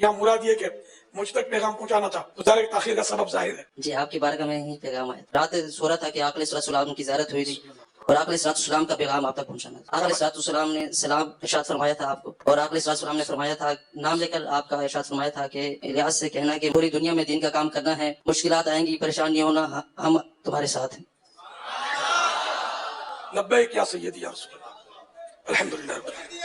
یا مراد یہ کہ مجھ تک پیغام پہنچانا تھا تو ظاہر تاخیر کا سبب ظاہر ہے. جی آپ کی بارگاہ میں ہی پیغام آیا. رات سو رہا تھا کہ آقا علیہ السلام کی زیارت ہوئی تھی اور آقا علیہ السلام کا پیغام آپ تک پہنچانا تھا. آقا علیہ السلام نے سلام ارشاد فرمایا تھا آپ کو، اور آقا علیہ السلام نے فرمایا تھا، نام لے کر آپ کا ارشاد فرمایا تھا کہ ریاض سے کہنا کہ پوری دنیا میں دین کا کام کرنا ہے، مشکلات آئیں گی، پریشان نہیں ہونا، ہم تمہارے ساتھ ہیں. لبیک یا سیدی یا رسول اللہ. الحمدللہ رب العالمین.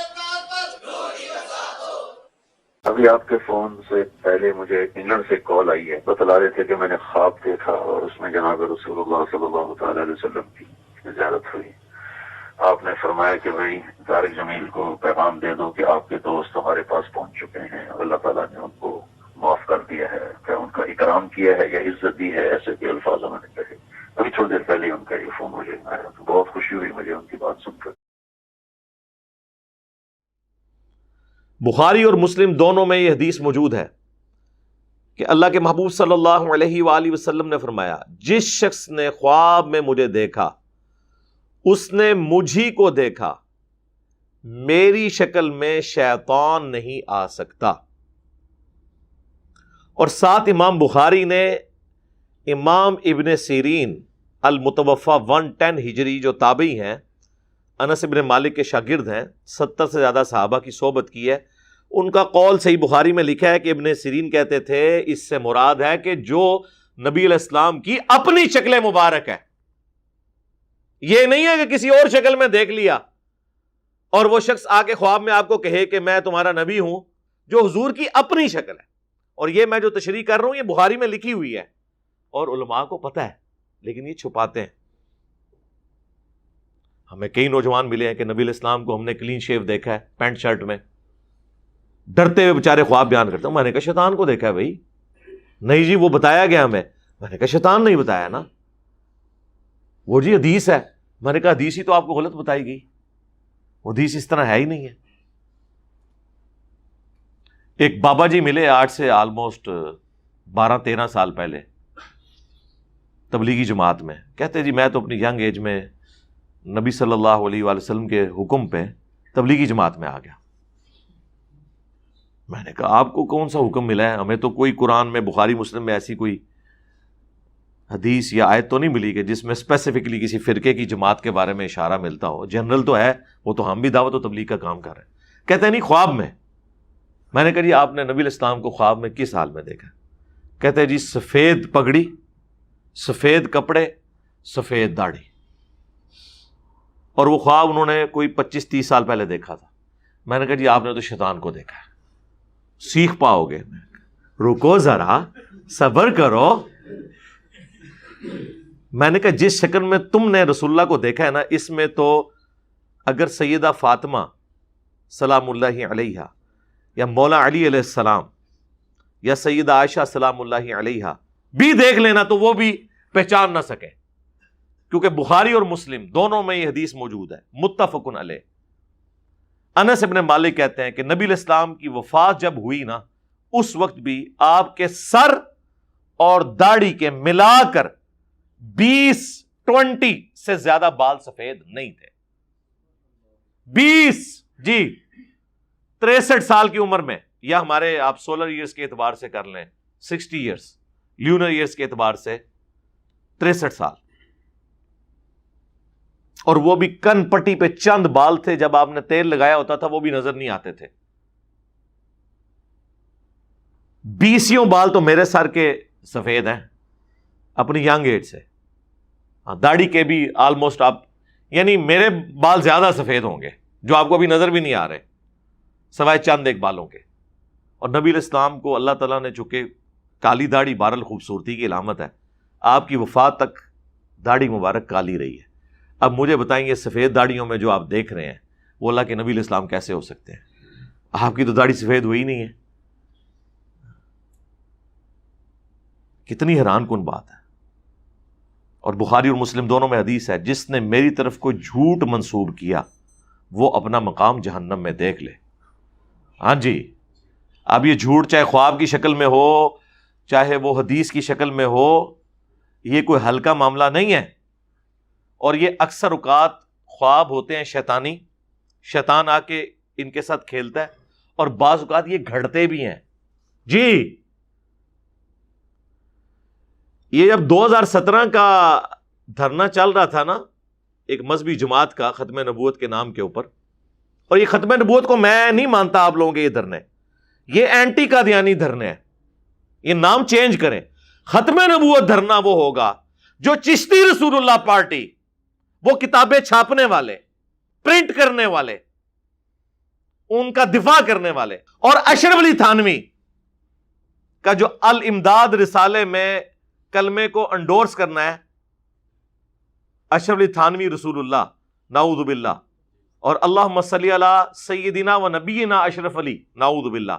ابھی آپ کے فون سے پہلے مجھے انگلینڈ سے کال آئی ہے، بتلا رہے تھے کہ میں نے خواب دیکھا اور اس میں جناب رسول اللہ صلی اللہ تعالی علیہ وسلم کی زیارت ہوئی. آپ نے فرمایا کہ بھائی طارق جمیل کو پیغام دے دو کہ آپ کے دوست ہمارے پاس پہنچ چکے ہیں، اللہ تعالیٰ نے ان کو معاف کر دیا ہے، کہ ان کا اکرام کیا ہے یا عزت دی ہے، ایسے کے الفاظ انہوں نے کہے. ابھی تھوڑی دیر پہلے ان کا یہ فون مجھے آیا تو بہت خوشی ہوئی مجھے ان کی بات سن کر. بخاری اور مسلم دونوں میں یہ حدیث موجود ہے کہ اللہ کے محبوب صلی اللہ علیہ وآلہ وسلم نے فرمایا، جس شخص نے خواب میں مجھے دیکھا اس نے مجھی کو دیکھا، میری شکل میں شیطان نہیں آ سکتا. اور ساتھ امام بخاری نے امام ابن سیرین المتوفا 110 ہجری جو تابعی ہیں، انس ابن مالک کے شاگرد ہیں، 70 سے زیادہ صحابہ کی صحبت کی ہے، ان کا قول صحیح بخاری میں لکھا ہے کہ ابن سیرین کہتے تھے اس سے مراد ہے کہ جو نبی علیہ السلام کی اپنی شکل مبارک ہے، یہ نہیں ہے کہ کسی اور شکل میں دیکھ لیا اور وہ شخص آ کے خواب میں آپ کو کہے کہ میں تمہارا نبی ہوں، جو حضور کی اپنی شکل ہے. اور یہ میں جو تشریح کر رہا ہوں یہ بخاری میں لکھی ہوئی ہے اور علماء کو پتہ ہے لیکن یہ چھپاتے ہیں. ہمیں کئی نوجوان ملے ہیں کہ نبی علیہ السلام کو ہم نے کلین شیو دیکھا ہے، پینٹ شرٹ میں، ڈرتے ہوئے بیچارے خواب بیان کرتے ہیں. میں نے کہا شیطان کو دیکھا ہے بھائی. نہیں جی وہ بتایا گیا ہمیں. میں نے کہا شیطان نہیں بتایا نا، وہ جی حدیث ہے. میں نے کہا حدیث ہی تو آپ کو غلط بتائی گئی، وہ حدیث اس طرح ہے ہی نہیں ہے. ایک بابا جی ملے آج سے آلموسٹ 12-13 سال پہلے تبلیغی جماعت میں. کہتے جی میں تو اپنی ینگ ایج میں نبی صلی اللہ علیہ وآلہ وسلم کے حکم پہ تبلیغی جماعت میں آ گیا. میں نے کہا آپ کو کون سا حکم ملا ہے؟ ہمیں تو کوئی قرآن میں، بخاری مسلم میں ایسی کوئی حدیث یا آیت تو نہیں ملی کہ جس میں اسپیسیفکلی کسی فرقے کی جماعت کے بارے میں اشارہ ملتا ہو. جنرل تو ہے، وہ تو ہم بھی دعوت و تبلیغ کا کام کر رہے ہیں. کہتے ہیں نہیں خواب میں. میں نے کہا جی آپ نے نبی علیہ السلام کو خواب میں کس حال میں دیکھا؟ کہتے ہیں جی سفید پگڑی، سفید کپڑے، سفید داڑھی. اور وہ خواب انہوں نے کوئی 25-30 سال پہلے دیکھا تھا. میں نے کہا جی آپ نے تو شیطان کو دیکھا ہے، سیکھ پاؤ گے. رکو ذرا، صبر کرو. میں نے کہا جس شکل میں تم نے رسول اللہ کو دیکھا ہے نا، اس میں تو اگر سیدہ فاطمہ سلام اللہ علیہا یا مولا علی علیہ السلام یا سیدہ عائشہ سلام اللہ علیہا بھی دیکھ لینا تو وہ بھی پہچان نہ سکے، کیونکہ بخاری اور مسلم دونوں میں یہ حدیث موجود ہے، متفق علیہ. انس ابن مالک کہتے ہیں کہ نبی علیہ السلام کی وفات جب ہوئی نا، اس وقت بھی آپ کے سر اور داڑھی کے ملا کر 20 سے زیادہ بال سفید نہیں تھے. 20 جی 63 سال کی عمر میں، یا ہمارے آپ سولر ایئرز کے اعتبار سے کر لیں 60 ایئرز، لیونر ایئرز کے اعتبار سے 63 سال. اور وہ بھی کن پٹی پہ چند بال تھے، جب آپ نے تیل لگایا ہوتا تھا وہ بھی نظر نہیں آتے تھے. 20 بال تو میرے سر کے سفید ہیں اپنی ینگ ایج سے. داڑھی کے بھی آلموسٹ آپ، یعنی میرے بال زیادہ سفید ہوں گے جو آپ کو ابھی نظر بھی نہیں آ رہے، سوائے چند ایک بالوں کے. اور نبی علیہ السلام کو اللہ تعالیٰ نے چونکہ کالی داڑھی بہرحال خوبصورتی کی علامت ہے، آپ کی وفات تک داڑھی مبارک کالی رہی ہے. اب مجھے بتائیں یہ سفید داڑھیوں میں جو آپ دیکھ رہے ہیں وہ اللہ کے نبی علیہ السلام کیسے ہو سکتے ہیں؟ آپ کی تو داڑھی سفید ہوئی نہیں ہے. کتنی حیران کن بات ہے. اور بخاری اور مسلم دونوں میں حدیث ہے، جس نے میری طرف کوئی جھوٹ منسوب کیا وہ اپنا مقام جہنم میں دیکھ لے. ہاں جی، اب یہ جھوٹ چاہے خواب کی شکل میں ہو چاہے وہ حدیث کی شکل میں ہو، یہ کوئی ہلکا معاملہ نہیں ہے. اور یہ اکثر اوقات خواب ہوتے ہیں شیطانی، شیطان آ کے ان کے ساتھ کھیلتا ہے، اور بعض اوقات یہ گھڑتے بھی ہیں. جی یہ جب 2017 کا دھرنا چل رہا تھا نا ایک مذہبی جماعت کا ختم نبوت کے نام کے اوپر، اور یہ ختم نبوت کو میں نہیں مانتا آپ لوگوں کے یہ دھرنے، یہ اینٹی قادیانی دھرنے ہیں، یہ نام چینج کریں۔ ختم نبوت دھرنا وہ ہوگا جو چشتی رسول اللہ پارٹی، وہ کتابیں چھاپنے والے، پرنٹ کرنے والے، ان کا دفاع کرنے والے، اور اشرف علی تھانوی کا جو الامداد رسالے میں کلمے کو انڈورس کرنا ہے، اشرف علی تھانوی رسول اللہ، نعوذ باللہ، اور اللہم صلی علی سیدنا و نبینا اشرف علی، نعوذ باللہ،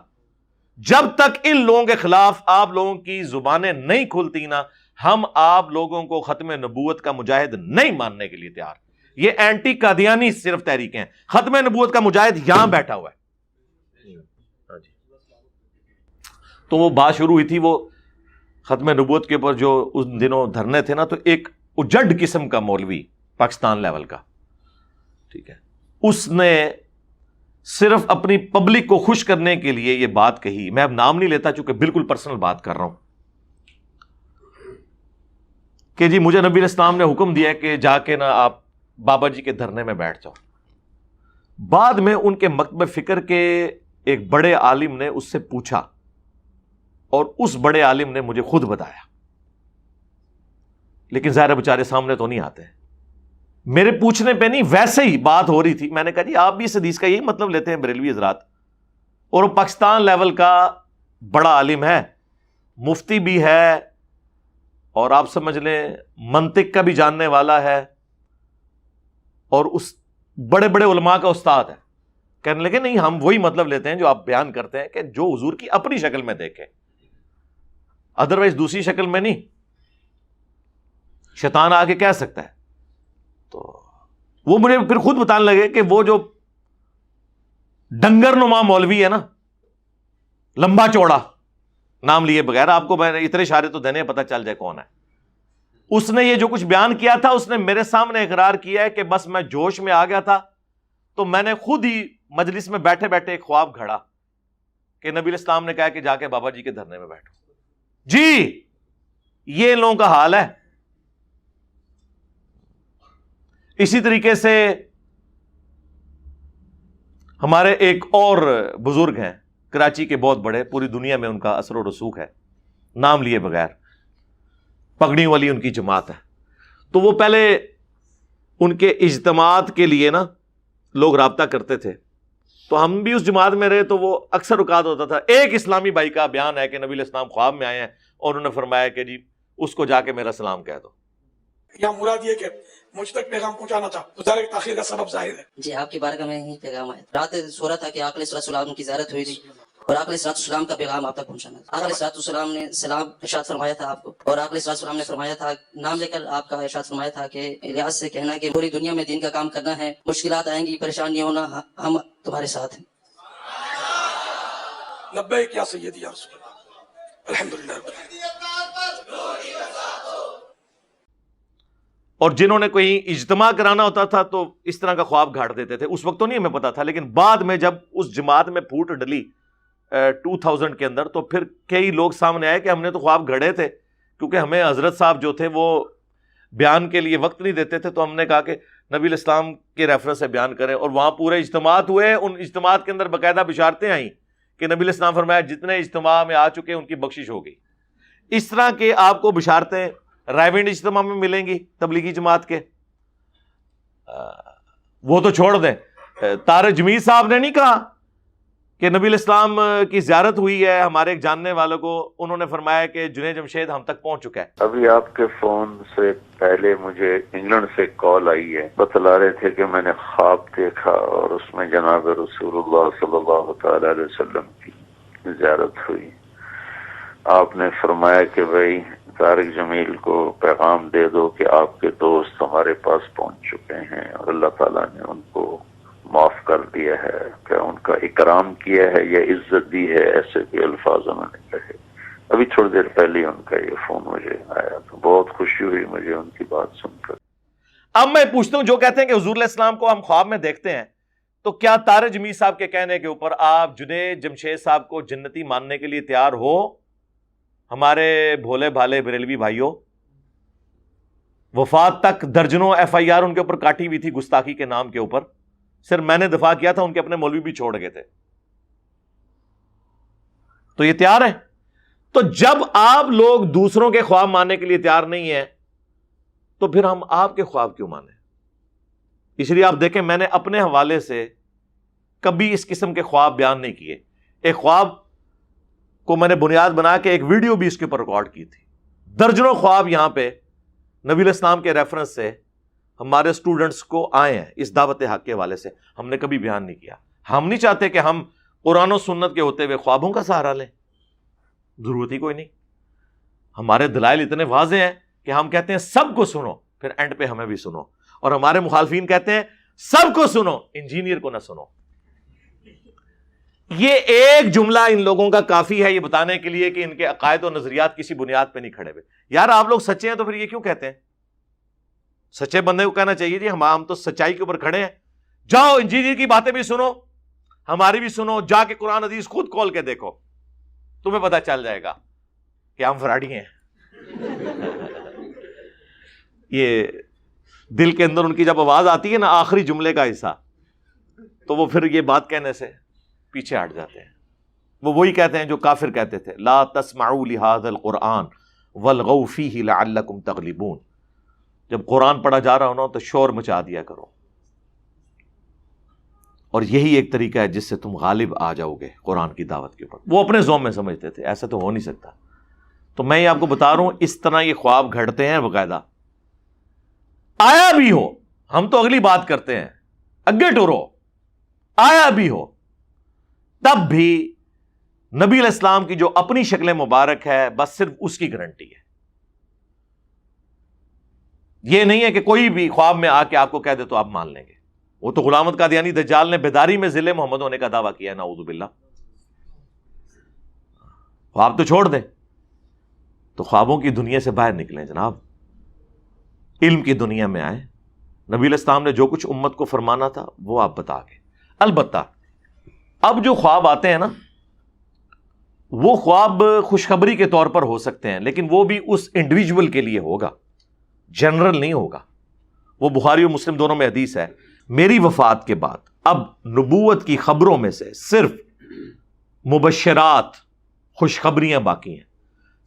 جب تک ان لوگوں کے خلاف آپ لوگوں کی زبانیں نہیں کھلتی نا، ہم آپ لوگوں کو ختم نبوت کا مجاہد نہیں ماننے کے لیے تیار۔ یہ اینٹی قادیانی صرف تحریکیں ہیں، ختم نبوت کا مجاہد یہاں بیٹھا ہوا ہے۔ تو وہ بات شروع ہوئی تھی وہ ختم نبوت کے اوپر جو اس دنوں دھرنے تھے نا، تو ایک اجڑ قسم کا مولوی پاکستان لیول کا، ٹھیک ہے، اس نے صرف اپنی پبلک کو خوش کرنے کے لیے یہ بات کہی، میں اب نام نہیں لیتا چونکہ بالکل پرسنل بات کر رہا ہوں، کہ جی مجھے نبی علیہ السلام نے حکم دیا ہے کہ جا کے نا آپ بابا جی کے دھرنے میں بیٹھ جاؤ۔ بعد میں ان کے مکتب فکر کے ایک بڑے عالم نے اس سے پوچھا، اور اس بڑے عالم نے مجھے خود بتایا، لیکن ظاہر بیچارے سامنے تو نہیں آتے، میرے پوچھنے پہ نہیں، ویسے ہی بات ہو رہی تھی، میں نے کہا جی آپ بھی اس حدیث کا یہی مطلب لیتے ہیں بریلوی حضرات؟ اور وہ پاکستان لیول کا بڑا عالم ہے، مفتی بھی ہے، اور آپ سمجھ لیں منطق کا بھی جاننے والا ہے، اور اس بڑے بڑے علماء کا استاد ہے۔ کہنے لگے نہیں ہم وہی مطلب لیتے ہیں جو آپ بیان کرتے ہیں، کہ جو حضور کی اپنی شکل میں دیکھیں، ادروائز دوسری شکل میں نہیں۔ شیطان آ کے کہہ سکتا ہے، تو وہ مجھے پھر خود بتانے لگے کہ وہ جو ڈنگر نما مولوی ہے نا، لمبا چوڑا، نام لیے بغیر، آپ کو میں اتنے اشارے تو دینے پتہ چل جائے کون ہے، اس نے یہ جو کچھ بیان کیا تھا، اس نے میرے سامنے اقرار کیا ہے کہ بس میں جوش میں آ گیا تھا، تو میں نے خود ہی مجلس میں بیٹھے بیٹھے ایک خواب گھڑا کہ نبی علیہ السلام نے کہا کہ جا کے بابا جی کے دھرنے میں بیٹھو۔ جی یہ ان لوگوں کا حال ہے۔ اسی طریقے سے ہمارے ایک اور بزرگ ہیں کراچی کے، بہت بڑے، پوری دنیا میں ان کا اثر و رسوخ ہے، نام لیے بغیر، پگڑی والی ان کی جماعت ہے۔ تو وہ پہلے ان کے اجتماعات کے لیے نا لوگ رابطہ کرتے تھے، تو ہم بھی اس جماعت میں رہے، تو وہ اکثر اوقات ہوتا تھا ایک اسلامی بھائی کا بیان ہے کہ نبی علیہ السلام خواب میں آئے ہیں اور انہوں نے فرمایا کہ جی اس کو جا کے میرا سلام کہہ دو۔ یا مراد یہ کہ مجھ تک پیغام پہنچانا تھا، تو ظاہر تاخیر کا سبب ظاہر ہے۔ جی آپ کی بارگاہ میں ہی پیغام آیا، رات سو رہا تھا کہ آقا علیہ السلام کی زیارت ہوئی تھی، اور آقا علیہ السلام کا پیغام آپ تک پہنچانا تھا۔ آقا علیہ السلام نے سلام ارشاد فرمایا تھا آپ کو، اور آقا علیہ السلام نے فرمایا تھا، نام لے کر آپ کا ارشاد فرمایا تھا کہ ریاض سے کہنا کہ پوری دنیا میں دین کا کام کرنا ہے، مشکلات آئیں گی، پریشان نہیں ہونا، ہم تمہارے ساتھ ہیں۔ لبیک یا سیدی یا رسول اللہ، الحمدللہ رب العالمین۔ اور جنہوں نے کوئی اجتماع کرانا ہوتا تھا تو اس طرح کا خواب گھاڑ دیتے تھے، اس وقت تو نہیں ہمیں پتا تھا، لیکن بعد میں جب اس جماعت میں پھوٹ ڈلی 2000 کے اندر، تو پھر کئی لوگ سامنے آئے کہ ہم نے تو خواب گھڑے تھے، کیونکہ ہمیں حضرت صاحب جو تھے وہ بیان کے لیے وقت نہیں دیتے تھے، تو ہم نے کہا کہ نبی علیہ السلام کے ریفرنس سے بیان کریں، اور وہاں پورے اجتماعات ہوئے، ان اجتماعات کے اندر باقاعدہ بشارتیں آئیں کہ نبی علیہ السلام فرمایا جتنے اجتماع میں آ چکے ان کی بخشش ہو گئی۔ اس طرح کے آپ کو بشارتیں رائیونڈ اجتماع میں ملیں گی تبلیغی جماعت کے، وہ تو چھوڑ دیں۔ طارق جمیل صاحب نے نہیں کہا کہ نبی علیہ السلام کی زیارت ہوئی ہے ہمارے ایک جاننے والوں کو، انہوں نے فرمایا کہ جنید جمشید ہم تک پہنچ چکا ہے۔ ابھی آپ کے فون سے پہلے مجھے انگلینڈ سے کال آئی ہے، بتلا رہے تھے کہ میں نے خواب دیکھا اور اس میں جناب رسول اللہ صلی اللہ تعالی علیہ وسلم کی زیارت ہوئی۔ آپ نے فرمایا کہ بھائی طارق جمیل کو پیغام دے دو کہ آپ کے دوست ہمارے پاس پہنچ چکے ہیں، اور اللہ تعالیٰ نے ان کو معاف کر دیا ہے، کہ ان کا اکرام کیا ہے یا عزت دی ہے، ایسے بھی الفاظ انہوں نے کہے۔ ابھی تھوڑی دیر پہلے ان کا یہ فون مجھے آیا، تو بہت خوشی ہوئی مجھے ان کی بات سن کر۔ اب میں پوچھتا ہوں، جو کہتے ہیں کہ حضور علیہ السلام کو ہم خواب میں دیکھتے ہیں، تو کیا طارق جمیل صاحب کے کہنے کے اوپر آپ جنید جمشید صاحب کو جنتی ماننے کے لیے تیار ہو؟ ہمارے بھولے بھالے بریلوی بھائیوں، وفات تک درجنوں ایف آئی آر ان کے اوپر کاٹی ہوئی تھی گستاخی کے نام کے اوپر، صرف میں نے دفاع کیا تھا، ان کے اپنے مولوی بھی چھوڑ گئے تھے. تو یہ تیار ہے؟ تو جب آپ لوگ دوسروں کے خواب ماننے کے لیے تیار نہیں ہیں تو پھر ہم آپ کے خواب کیوں مانیں؟ اس لیے آپ دیکھیں میں نے اپنے حوالے سے کبھی اس قسم کے خواب بیان نہیں کیے. ایک خواب کو میں نے بنیاد بنا کے ایک ویڈیو بھی اس کے اوپر ریکارڈ کی تھی. درجنوں خواب یہاں پہ نبی علیہ السلام کے ریفرنس سے ہمارے سٹوڈنٹس کو آئے ہیں اس دعوت حق کے حوالے سے، ہم نے کبھی بیان نہیں کیا. ہم نہیں چاہتے کہ ہم قرآن و سنت کے ہوتے ہوئے خوابوں کا سہارا لیں، ضرورت ہی کوئی نہیں. ہمارے دلائل اتنے واضح ہیں کہ ہم کہتے ہیں سب کو سنو، پھر اینڈ پہ ہمیں بھی سنو. اور ہمارے مخالفین کہتے ہیں سب کو سنو، انجینئر کو نہ سنو. یہ ایک جملہ ان لوگوں کا کافی ہے یہ بتانے کے لیے کہ ان کے عقائد و نظریات کسی بنیاد پہ نہیں کھڑے ہوئے. یار آپ لوگ سچے ہیں تو پھر یہ کیوں کہتے ہیں؟ سچے بندے کو کہنا چاہیے جی ہم تو سچائی کے اوپر کھڑے ہیں، جاؤ انجینئر کی باتیں بھی سنو، ہماری بھی سنو، جا کے قرآن حدیث خود کھول کے دیکھو، تمہیں پتہ چل جائے گا کہ ہم فراڈی ہیں. یہ دل کے اندر ان کی جب آواز آتی ہے نا آخری جملے کا حصہ، تو وہ پھر یہ بات کہنے سے پیچھے ہٹ جاتے ہیں. وہ وہی کہتے ہیں جو کافر کہتے تھے، لا تسمعوا لهذا القرآن والغوا فیہ لعلکم تغلبون. جب قرآن پڑھا جا رہا ہو نا تو شور مچا دیا کرو، اور یہی ایک طریقہ ہے جس سے تم غالب آ جاؤ گے قرآن کی دعوت کے اوپر. وہ اپنے ذوق میں سمجھتے تھے، ایسا تو ہو نہیں سکتا. تو میں یہ آپ کو بتا رہا ہوں اس طرح یہ خواب گھڑتے ہیں باقاعدہ. آیا بھی ہو، ہم تو اگلی بات کرتے ہیں، اگے ٹورو آیا بھی ہو تب بھی نبی علیہ السلام کی جو اپنی شکل مبارک ہے بس صرف اس کی گارنٹی ہے. یہ نہیں ہے کہ کوئی بھی خواب میں آ کے آپ کو کہہ دے تو آپ مان لیں گے. وہ تو غلام احمد قادیانی دجال نے بیداری میں ذل محمد ہونے کا دعویٰ کیا ہے، نعوذ باللہ. خواب تو چھوڑ دیں، تو خوابوں کی دنیا سے باہر نکلیں جناب، علم کی دنیا میں آئیں. نبی علیہ السلام نے جو کچھ امت کو فرمانا تھا وہ آپ بتا گئے. البتہ اب جو خواب آتے ہیں نا وہ خواب خوشخبری کے طور پر ہو سکتے ہیں، لیکن وہ بھی اس انڈیویجول کے لیے ہوگا، جنرل نہیں ہوگا. وہ بخاری و مسلم دونوں میں حدیث ہے، میری وفات کے بعد اب نبوت کی خبروں میں سے صرف مبشرات، خوشخبریاں باقی ہیں.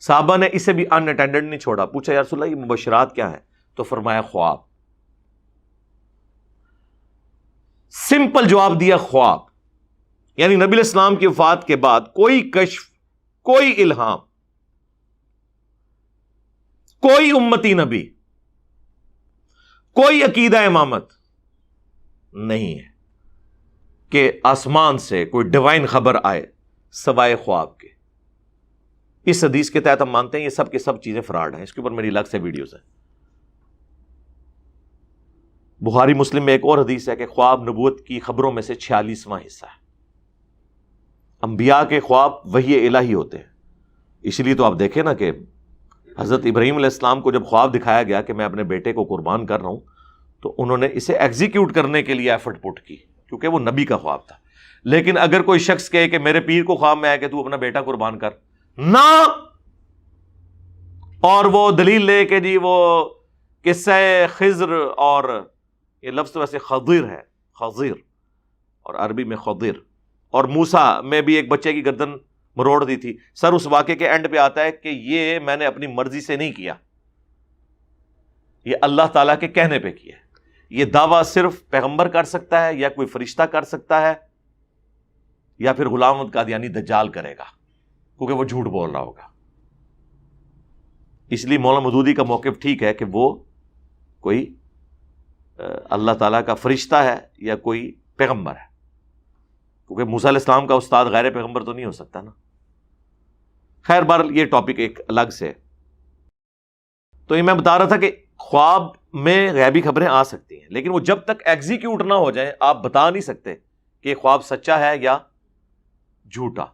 صحابہ نے اسے بھی ان اٹینڈڈ نہیں چھوڑا. پوچھا یا رسول اللہ یہ مبشرات کیا ہے؟ تو فرمایا خواب. سمپل جواب دیا، خواب. یعنی نبی علیہ السلام کی وفات کے بعد کوئی کشف، کوئی الہام، کوئی امتی نبی، کوئی عقیدہ امامت نہیں ہے کہ آسمان سے کوئی ڈیوائن خبر آئے سوائے خواب کے. اس حدیث کے تحت ہم مانتے ہیں یہ سب کے سب چیزیں فراڈ ہیں. اس کے اوپر میری الگ سے ویڈیوز ہیں. بخاری مسلم میں ایک اور حدیث ہے کہ خواب نبوت کی خبروں میں سے 46واں حصہ ہے. انبیاء کے خواب وحی الہی ہوتے ہیں. اس لیے تو آپ دیکھیں نا کہ حضرت ابراہیم علیہ السلام کو جب خواب دکھایا گیا کہ میں اپنے بیٹے کو قربان کر رہا ہوں تو انہوں نے اسے ایگزیکیوٹ کرنے کے لیے ایفرٹ پٹ کی کیونکہ وہ نبی کا خواب تھا. لیکن اگر کوئی شخص کہے کہ میرے پیر کو خواب میں آیا کہ تو اپنا بیٹا قربان کر، نہ، اور وہ دلیل لے کہ جی وہ قصہ خضر، اور یہ لفظ تو ویسے خضر ہے، خضر اور عربی میں خضر، اور موسیٰ میں بھی ایک بچے کی گردن مروڑ دی تھی. سر اس واقعے کے اینڈ پہ آتا ہے کہ یہ میں نے اپنی مرضی سے نہیں کیا، یہ اللہ تعالیٰ کے کہنے پہ کیا. یہ دعویٰ صرف پیغمبر کر سکتا ہے یا کوئی فرشتہ کر سکتا ہے یا پھر غلام احمد قادیانی دجال کرے گا کیونکہ وہ جھوٹ بول رہا ہوگا. اس لیے مولانا مودودی کا موقف ٹھیک ہے کہ وہ کوئی اللہ تعالیٰ کا فرشتہ ہے یا کوئی پیغمبر ہے، کیونکہ موسیٰ علیہ السلام کا استاد غیر پیغمبر تو نہیں ہو سکتا نا. خیر بہرحال یہ ٹاپک ایک الگ سے. تو یہ میں بتا رہا تھا کہ خواب میں غیبی خبریں آ سکتی ہیں، لیکن وہ جب تک ایگزیکیوٹ نہ ہو جائیں آپ بتا نہیں سکتے کہ خواب سچا ہے یا جھوٹا.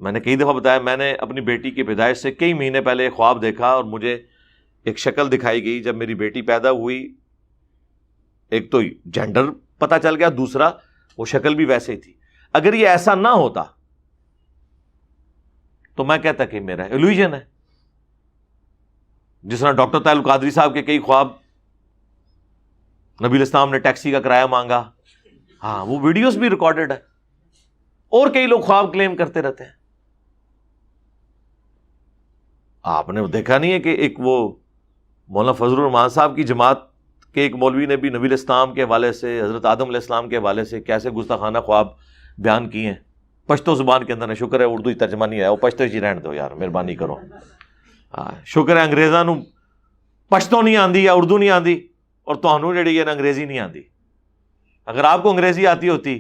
میں نے کئی دفعہ بتایا، میں نے اپنی بیٹی کی پیدائش سے کئی مہینے پہلے خواب دیکھا اور مجھے ایک شکل دکھائی گئی. جب میری بیٹی پیدا ہوئی، ایک تو جینڈر پتہ چل گیا دوسرا وہ شکل بھی ویسے ہی تھی. اگر یہ ایسا نہ ہوتا تو میں کہتا کہ میرا ایلوژن ہے. جس طرح ڈاکٹر طاہر القادری صاحب کے کئی خواب، نبی الاسلام نے ٹیکسی کا کرایہ مانگا، ہاں وہ ویڈیوز بھی ریکارڈڈ ہے، اور کئی لوگ خواب کلیم کرتے رہتے ہیں. آپ نے دیکھا نہیں ہے کہ ایک وہ مولانا فضل الرحمان صاحب کی جماعت کے ایک مولوی نے بھی نبی الاسلام کے حوالے سے، حضرت آدم علیہ السلام کے حوالے سے کیسے گستاخانہ خواب بیان کیے ہیں پشتو زبان کے اندر نے. شکر ہے اردو ہی ترجمہ نہیں آیا، وہ پشتو ہی رہن دو یار، مہربانی کرو. شکر ہے انگریزاں نو پشتو نہیں آندی یا اردو نہیں آندی، اور تہانوں جڑی ہے نا انگریزی نہیں آندی. اگر آپ کو انگریزی آتی ہوتی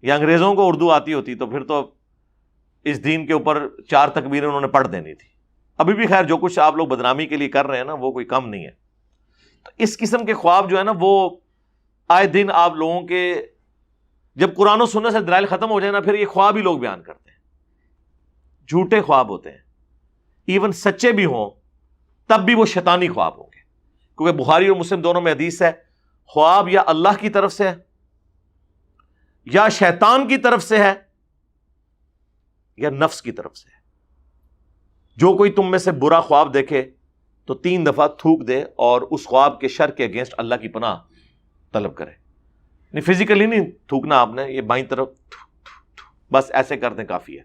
یا انگریزوں کو اردو آتی ہوتی تو پھر تو اس دین کے اوپر 4 تکبیریں انہوں نے پڑھ دینی تھی. ابھی بھی خیر جو کچھ آپ لوگ بدنامی کے لیے کر رہے ہیں نا وہ کوئی کم نہیں ہے. تو اس قسم کے خواب جو ہے نا وہ آئے دن آپ لوگوں کے، جب قرآن و سنت سے دلائل ختم ہو جائے نا پھر یہ خواب ہی لوگ بیان کرتے ہیں. جھوٹے خواب ہوتے ہیں، ایون سچے بھی ہوں تب بھی وہ شیطانی خواب ہوں گے. کیونکہ بخاری اور مسلم دونوں میں حدیث ہے، خواب یا اللہ کی طرف سے ہے یا شیطان کی طرف سے ہے یا نفس کی طرف سے ہے. جو کوئی تم میں سے برا خواب دیکھے تو 3 دفعہ تھوک دے اور اس خواب کے شر کے اگینسٹ اللہ کی پناہ طلب کرے. نہیں فزیکلی نہیں تھوکنا آپ نے، یہ بائیں طرف بس ایسے کر دیں کافی ہے.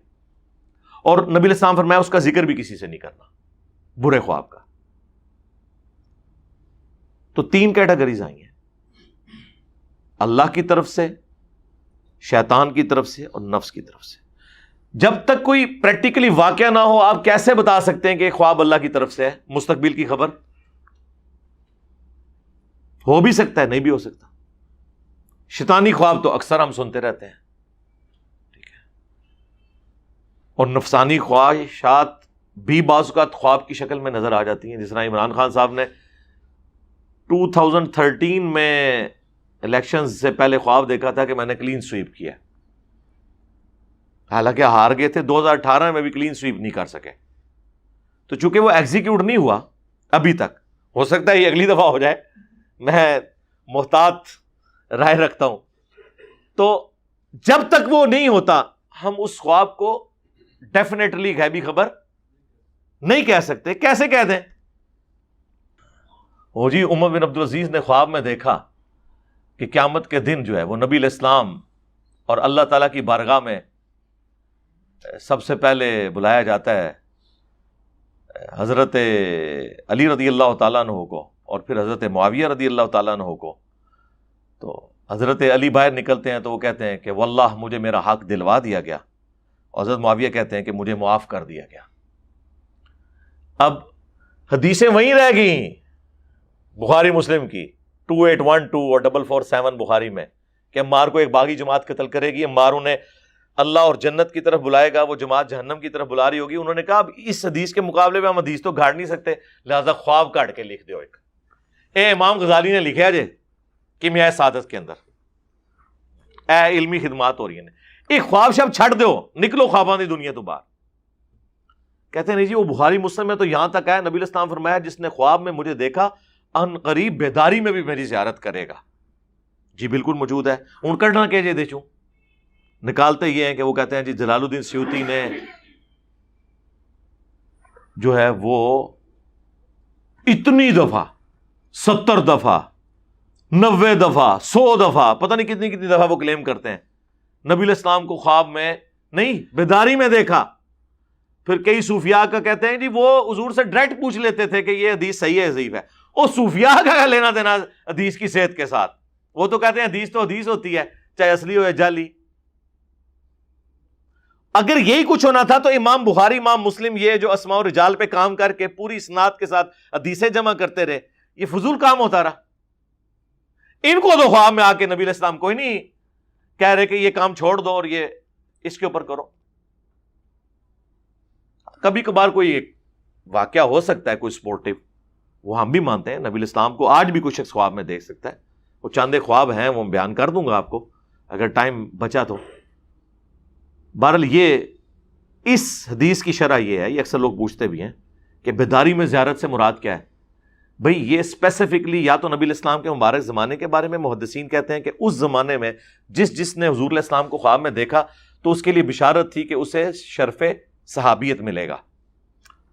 اور نبی علیہ السلام فرمایا اس کا ذکر بھی کسی سے نہیں کرنا برے خواب کا. تو 3 کیٹیگریز آئی ہیں، اللہ کی طرف سے، شیطان کی طرف سے اور نفس کی طرف سے. جب تک کوئی پریکٹیکلی واقعہ نہ ہو آپ کیسے بتا سکتے ہیں کہ خواب اللہ کی طرف سے ہے؟ مستقبل کی خبر ہو بھی سکتا ہے، نہیں بھی ہو سکتا. شیطانی خواب تو اکثر ہم سنتے رہتے ہیں، ٹھیک ہے. اور نفسانی خواہشات بھی بعض اوقات خواب کی شکل میں نظر آ جاتی ہیں. جس طرح عمران خان صاحب نے 2013 میں الیکشن سے پہلے خواب دیکھا تھا کہ میں نے کلین سویپ کیا، حالانکہ ہار گئے تھے. 2018 میں بھی کلین سویپ نہیں کر سکے. تو چونکہ وہ ایگزیکیوٹ نہیں ہوا ابھی تک، ہو سکتا ہے یہ اگلی دفعہ ہو جائے، میں محتاط رائے رکھتا ہوں. تو جب تک وہ نہیں ہوتا ہم اس خواب کو ڈیفینیٹلی غیبی خبر نہیں کہہ سکتے. کیسے کہہ دیں؟ وہ جی عمر بن عبدالعزیز نے خواب میں دیکھا کہ قیامت کے دن جو ہے وہ نبی علیہ السلام اور اللہ تعالیٰ کی بارگاہ میں سب سے پہلے بلایا جاتا ہے حضرت علی رضی اللہ تعالیٰ عنہ کو اور پھر حضرت معاویہ رضی اللہ تعالیٰ عنہ کو. تو حضرت علی باہر نکلتے ہیں تو وہ کہتے ہیں کہ واللہ مجھے میرا حق دلوا دیا گیا، اور حضرت معاویہ کہتے ہیں کہ مجھے معاف کر دیا گیا. اب حدیثیں وہیں رہ گئیں بخاری مسلم کی 2812 اور 447 بخاری میں کہ عمار کو ایک باغی جماعت قتل کرے گی، عمار انہیں اللہ اور جنت کی طرف بلائے گا، وہ جماعت جہنم کی طرف بلا رہی ہوگی. انہوں نے کہا اب اس حدیث کے مقابلے میں ہم حدیث تو گھاڑ نہیں سکتے، لہذا خواب کاٹ کے لکھ دیو ایک. امام غزالی نے لکھا جے کیمیائے سعادت کے اندر، علمی خدمات ہو رہی ہیں، ایک خواب شب چھڑ دو، نکلو خواباں دی دنیا تو باہر. کہتے ہیں نہیں جی وہ بخاری مسلم میں تو یہاں تک ہے نبی علیہ السلام فرمایا جس نے خواب میں مجھے دیکھا ان قریب بیداری میں بھی میری زیارت کرے گا. جی بالکل موجود ہے. ان کرنا کہ جے دے چوں نکالتے یہ ہیں کہ وہ کہتے ہیں جی جلال الدین سیوطی نے جو ہے وہ اتنی دفعہ 70 دفعہ 90 دفعہ 100 دفعہ پتہ نہیں کتنی کتنی دفعہ وہ کلیم کرتے ہیں نبی علیہ السلام کو خواب میں نہیں بیداری میں دیکھا. پھر کئی صوفیاء کا کہتے ہیں جی وہ حضور سے ڈائریکٹ پوچھ لیتے تھے کہ یہ حدیث صحیح ہے ضعیف ہے. اور صوفیاء کا لینا دینا حدیث کی صحت کے ساتھ؟ وہ تو کہتے ہیں حدیث تو حدیث ہوتی ہے چاہے اصلی ہو یا جعلی. اگر یہی کچھ ہونا تھا تو امام بخاری امام مسلم یہ جو اسماء و رجال پہ کام کر کے پوری اسناد کے ساتھ حدیثیں جمع کرتے رہے، یہ فضول کام ہوتا رہا. ان کو تو خواب میں آ کے نبی علیہ السلام کوئی نہیں کہہ رہے کہ یہ کام چھوڑ دو اور یہ اس کے اوپر کرو. کبھی کبھار کوئی ایک واقعہ ہو سکتا ہے کوئی سپورٹیو، وہ ہم بھی مانتے ہیں. نبی علیہ السلام کو آج بھی کوئی شخص خواب میں دیکھ سکتا ہے. وہ چاندے خواب ہیں وہ بیان کر دوں گا آپ کو اگر ٹائم بچا تو. بہرحال یہ اس حدیث کی شرح یہ ہے، یہ اکثر لوگ پوچھتے بھی ہیں کہ بیداری میں زیارت سے مراد کیا ہے. بھئی یہ اسپیسیفکلی یا تو نبی علیہ السلام کے مبارک زمانے کے بارے میں محدثین کہتے ہیں کہ اس زمانے میں جس نے حضور علیہ السلام کو خواب میں دیکھا تو اس کے لیے بشارت تھی کہ اسے شرف صحابیت ملے گا،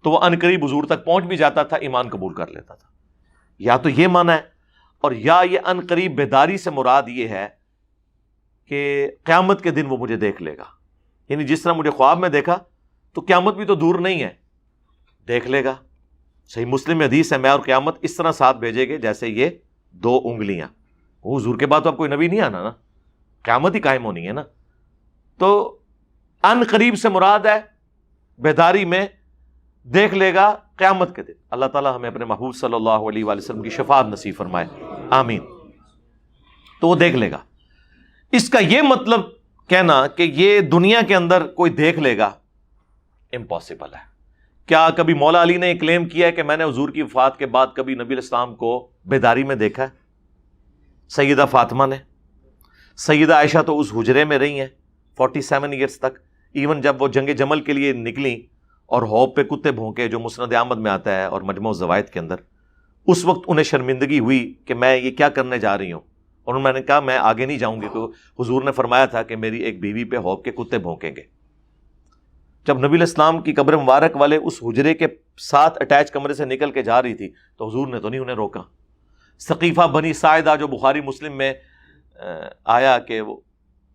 تو وہ عنقریب حضور تک پہنچ بھی جاتا تھا، ایمان قبول کر لیتا تھا. یا تو یہ معنی ہے، اور یا یہ عنقریب بیداری سے مراد یہ ہے کہ قیامت کے دن وہ مجھے دیکھ لے گا، یعنی جس طرح مجھے خواب میں دیکھا تو قیامت بھی تو دور نہیں ہے، دیکھ لے گا. صحیح مسلم میں حدیث ہے، میں اور قیامت اس طرح ساتھ بھیجے گے جیسے یہ 2 انگلیاں. وہ حضور کے بعد تو اب کوئی نبی نہیں آنا نا، قیامت ہی قائم ہونی ہے نا. تو ان قریب سے مراد ہے بیداری میں دیکھ لے گا قیامت کے دن. اللہ تعالیٰ ہمیں اپنے محبوب صلی اللہ علیہ وآلہ وسلم کی شفاعت نصیب فرمائے، آمین. تو وہ دیکھ لے گا. اس کا یہ مطلب کہنا کہ یہ دنیا کے اندر کوئی دیکھ لے گا امپاسبل ہے. کیا کبھی مولا علی نے کلیم کیا ہے کہ میں نے حضور کی وفات کے بعد کبھی نبی علیہ السلام کو بیداری میں دیکھا ہے؟ سیدہ فاطمہ نے. سیدہ عائشہ تو اس حجرے میں رہی ہیں 47 ایئرس تک. ایون جب وہ جنگ جمل کے لیے نکلیں اور ہوپ پہ کتے بھونکے جو مسند احمد میں آتا ہے اور مجموع الزوائد کے اندر، اس وقت انہیں شرمندگی ہوئی کہ میں یہ کیا کرنے جا رہی ہوں، اور میں نے کہا میں آگے نہیں جاؤں گی، تو حضور نے فرمایا تھا کہ میری ایک بیوی پہ ہوپ کے کتے بھونکیں گے. جب نبی علیہ السلام کی قبر مبارک والے اس حجرے کے ساتھ اٹیچ کمرے سے نکل کے جا رہی تھی تو حضور نے تو نہیں انہیں روکا. ثقیفہ بنی ساعدہ جو بخاری مسلم میں آیا کہ وہ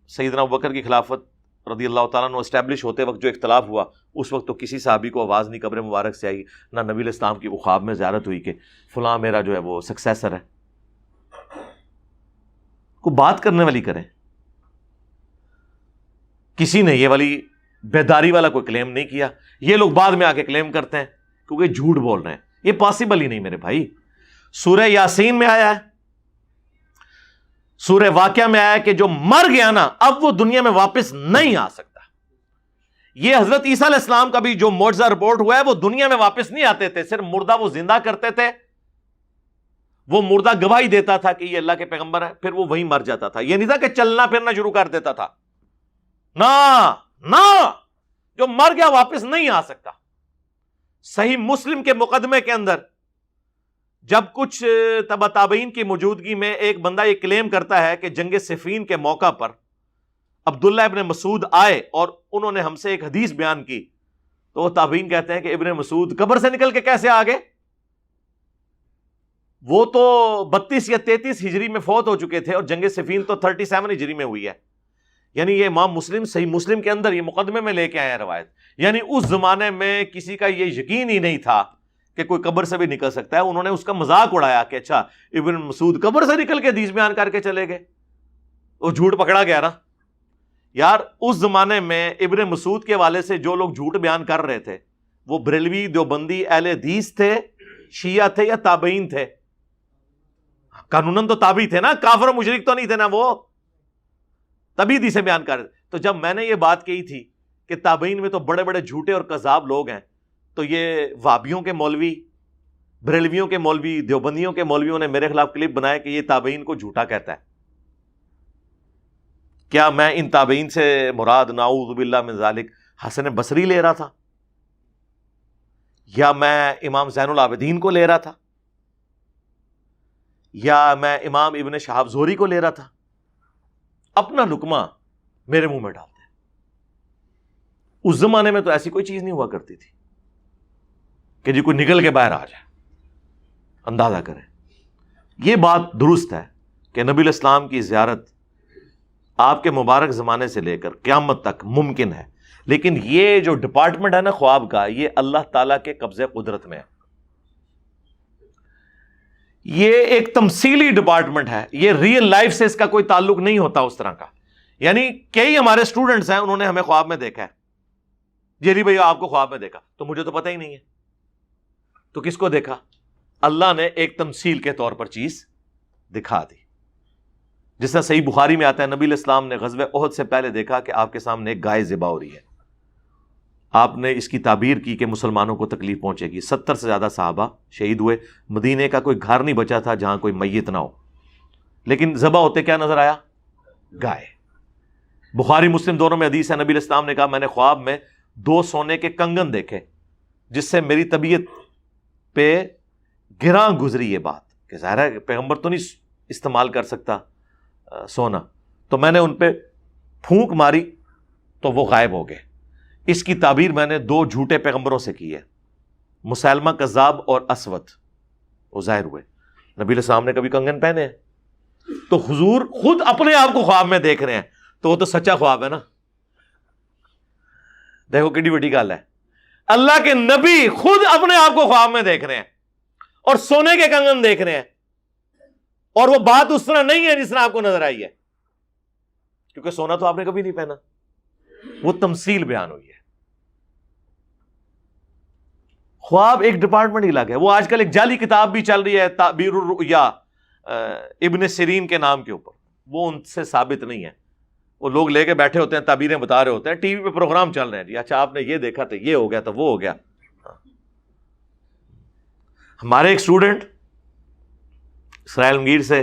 سیدنا ابوبکر کی خلافت رضی اللہ تعالیٰ عنہ اسٹیبلش ہوتے وقت جو اختلاف ہوا، اس وقت تو کسی صحابی کو آواز نہیں قبر مبارک سے آئی، نہ نبی علیہ السلام کی وہ خواب میں زیارت ہوئی کہ فلاں میرا جو ہے وہ سکسیسر ہے. کو بات کرنے والی کریں. کسی نے یہ والی بیداری والا کوئی کلیم نہیں کیا. یہ لوگ بعد میں آ کے کلیم کرتے ہیں کیونکہ جھوٹ بول رہے ہیں. یہ پاسبل ہی نہیں میرے بھائی. سورہ یاسین میں آیا ہے، سورہ واقعہ میں آیا ہے کہ جو مر گیا نا اب وہ دنیا میں واپس نہیں آ سکتا. یہ حضرت عیسیٰ علیہ السلام کا بھی جو معجزہ رپورٹ ہوا ہے، وہ دنیا میں واپس نہیں آتے تھے، صرف مردہ وہ زندہ کرتے تھے. وہ مردہ گواہی دیتا تھا کہ یہ اللہ کے پیغمبر ہے، پھر وہ وہیں مر جاتا تھا. یہ نہیں تھا کہ چلنا پھرنا شروع کر دیتا تھا. نہ جو مر گیا واپس نہیں آ سکتا. صحیح مسلم کے مقدمے کے اندر جب کچھ تبع تابعین کی موجودگی میں ایک بندہ یہ کلیم کرتا ہے کہ جنگ صفین کے موقع پر عبداللہ ابن مسعود آئے اور انہوں نے ہم سے ایک حدیث بیان کی، تو وہ تابعین کہتے ہیں کہ ابن مسعود قبر سے نکل کے کیسے آ گئے؟ وہ تو 32 یا 33 ہجری میں فوت ہو چکے تھے اور جنگ صفین تو 37 ہجری میں ہوئی ہے. یعنی یہ امام مسلم صحیح مسلم کے اندر یہ مقدمے میں لے کے آئے ہیں روایت. یعنی اس زمانے میں کسی کا یہ یقین ہی نہیں تھا کہ کوئی قبر سے بھی نکل سکتا ہے. انہوں نے اس کا مذاق اڑایا کہ اچھا ابن مسعود قبر سے نکل کے حدیث بیان کر کے چلے گئے. وہ جھوٹ پکڑا گیا نا یار. اس زمانے میں ابن مسعود کے حوالے سے جو لوگ جھوٹ بیان کر رہے تھے وہ بریلوی دیوبندی اہل حدیث تھے، شیعہ تھے یا تابعین تھے؟ قانوناً تو تابعی تھے نا، کافر و مشرک تو نہیں تھے نا، وہ تبھی حدیثیں بیان کر رہے تھے. تو جب میں نے یہ بات کہی تھی کہ تابعین میں تو بڑے بڑے جھوٹے اور کذاب لوگ ہیں، تو یہ وہابیوں کے مولوی، بریلویوں کے مولوی، دیوبندیوں کے مولویوں نے میرے خلاف کلپ بنایا کہ یہ تابعین کو جھوٹا کہتا ہے. کیا میں ان تابعین سے مراد نعوذ باللہ من ذالک حسن بصری لے رہا تھا، یا میں امام زین العابدین کو لے رہا تھا، یا میں امام ابن شہاب زہری کو لے رہا تھا؟ اپنا لقمہ میرے منہ میں ڈالتے ہیں. اس زمانے میں تو ایسی کوئی چیز نہیں ہوا کرتی تھی کہ جی کوئی نکل کے باہر آ جائے. اندازہ کریں. یہ بات درست ہے کہ نبی علیہ السلام کی زیارت آپ کے مبارک زمانے سے لے کر قیامت تک ممکن ہے، لیکن یہ جو ڈپارٹمنٹ ہے نا خواب کا، یہ اللہ تعالیٰ کے قبضے قدرت میں ہے. یہ ایک تمثیلی ڈپارٹمنٹ ہے، یہ ریئل لائف سے اس کا کوئی تعلق نہیں ہوتا اس طرح کا. یعنی کئی ہمارے اسٹوڈنٹس ہیں، انہوں نے ہمیں خواب میں دیکھا ہے، جیری بھائی آپ کو خواب میں دیکھا، تو مجھے تو پتہ ہی نہیں ہے. تو کس کو دیکھا؟ اللہ نے ایک تمثیل کے طور پر چیز دکھا دی. جس طرح صحیح بخاری میں آتا ہے نبی علیہ السلام نے غزوہ احد سے پہلے دیکھا کہ آپ کے سامنے ایک گائے ذبح ہو رہی ہے. آپ نے اس کی تعبیر کی کہ مسلمانوں کو تکلیف پہنچے گی. 70 سے زیادہ صحابہ شہید ہوئے. مدینے کا کوئی گھر نہیں بچا تھا جہاں کوئی میت نہ ہو. لیکن ذبح ہوتے کیا نظر آیا؟ گائے. بخاری مسلم دونوں میں حدیث ہے، نبی علیہ السلام نے کہا میں نے خواب میں 2 سونے کے کنگن دیکھے جس سے میری طبیعت پہ گراں گزری یہ بات کہ ظاہر ہے کہ پیغمبر تو نہیں استعمال کر سکتا سونا، تو میں نے ان پہ پھونک ماری تو وہ غائب ہو گئے. اس کی تعبیر میں نے 2 جھوٹے پیغمبروں سے کی ہے، مسیلمہ کذاب اور اسود، وہ ظاہر ہوئے. نبی علیہ السلام نے کبھی کنگن پہنے ہیں؟ تو حضور خود اپنے آپ کو خواب میں دیکھ رہے ہیں، تو وہ تو سچا خواب ہے نا. دیکھو کتنی بڑی گل ہے، اللہ کے نبی خود اپنے آپ کو خواب میں دیکھ رہے ہیں اور سونے کے کنگن دیکھ رہے ہیں، اور وہ بات اس طرح نہیں ہے جس طرح آپ کو نظر آئی ہے، کیونکہ سونا تو آپ نے کبھی نہیں پہنا. وہ تمثیل بیان ہوئی ہے. خواب ایک ڈپارٹمنٹ ہی الگ ہے. وہ آج کل ایک جعلی کتاب بھی چل رہی ہے تعبیر الرؤیا ابن سیرین کے نام کے اوپر، وہ ان سے ثابت نہیں ہے. وہ لوگ لے کے بیٹھے ہوتے ہیں، تعبیریں بتا رہے ہوتے ہیں، ٹی وی پہ پروگرام چل رہے ہیں، جی اچھا آپ نے یہ دیکھا تو یہ ہو گیا تو وہ ہو گیا. ہمارے ایک اسٹوڈنٹ اسرائیل گیر سے